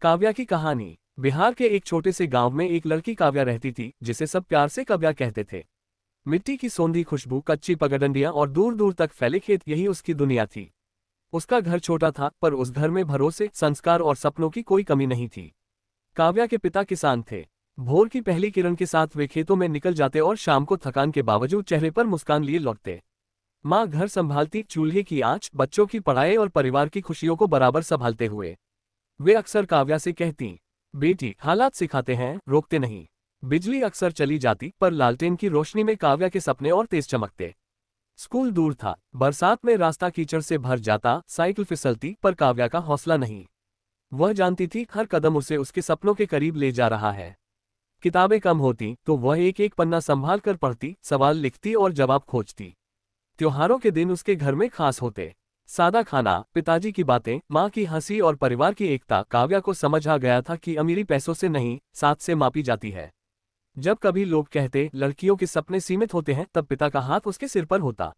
काव्या की कहानी। बिहार के एक छोटे से गांव में एक लड़की काव्या रहती थी, जिसे सब प्यार से काव्या कहते थे। मिट्टी की सौंधी खुशबू, कच्ची पगडंडियां और दूर दूर तक फैले खेत, यही उसकी दुनिया थी। उसका घर छोटा था, पर उस घर में भरोसे, संस्कार और सपनों की कोई कमी नहीं थी। काव्या के पिता किसान थे। भोर की पहली किरण के साथ वे खेतों में निकल जाते और शाम को थकान के बावजूद चेहरे पर मुस्कान लिए लौटते। माँ घर संभालती, चूल्हे की आंच, बच्चों की पढ़ाई और परिवार की खुशियों को बराबर संभालते हुए। वे अक्सर काव्या से कहती, बेटी, हालात सिखाते हैं, रोकते नहीं। बिजली अक्सर चली जाती, पर लालटेन की रोशनी में काव्या के सपने और तेज चमकते। स्कूल दूर था, बरसात में रास्ता कीचड़ से भर जाता, साइकिल फिसलती, पर काव्या का हौसला नहीं। वह जानती थी हर कदम उसे उसके सपनों के करीब ले जा रहा है। किताबें कम होती तो वह एक एक पन्ना संभाल कर पढ़ती, सवाल लिखती और जवाब खोजती। त्योहारों के दिन उसके घर में खास होते। सादा खाना, पिताजी की बातें, माँ की हंसी और परिवार की एकता। काव्या को समझ आ गया था कि अमीरी पैसों से नहीं, साथ से मापी जाती है। जब कभी लोग कहते लड़कियों के सपने सीमित होते हैं, तब पिता का हाथ उसके सिर पर होता।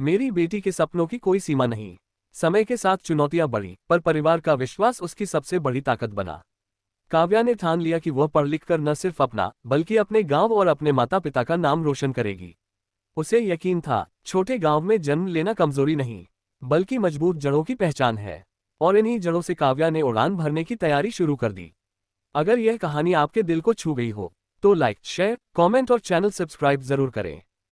मेरी बेटी के सपनों की कोई सीमा नहीं। समय के साथ चुनौतियां बढ़ी, पर परिवार का विश्वास उसकी सबसे बड़ी ताकत बना। काव्या ने ठान लिया कि वह पढ़ लिख कर न सिर्फ अपना, बल्कि अपने गांव और अपने माता पिता का नाम रोशन करेगी। उसे यकीन था, छोटे गांव में जन्म लेना कमजोरी नहीं, बल्कि मजबूत जड़ों की पहचान है। और इन्हीं जड़ों से काव्या ने उड़ान भरने की तैयारी शुरू कर दी। अगर यह कहानी आपके दिल को छू गई हो, तो लाइक, शेयर, कमेंट और चैनल सब्सक्राइब जरूर करें।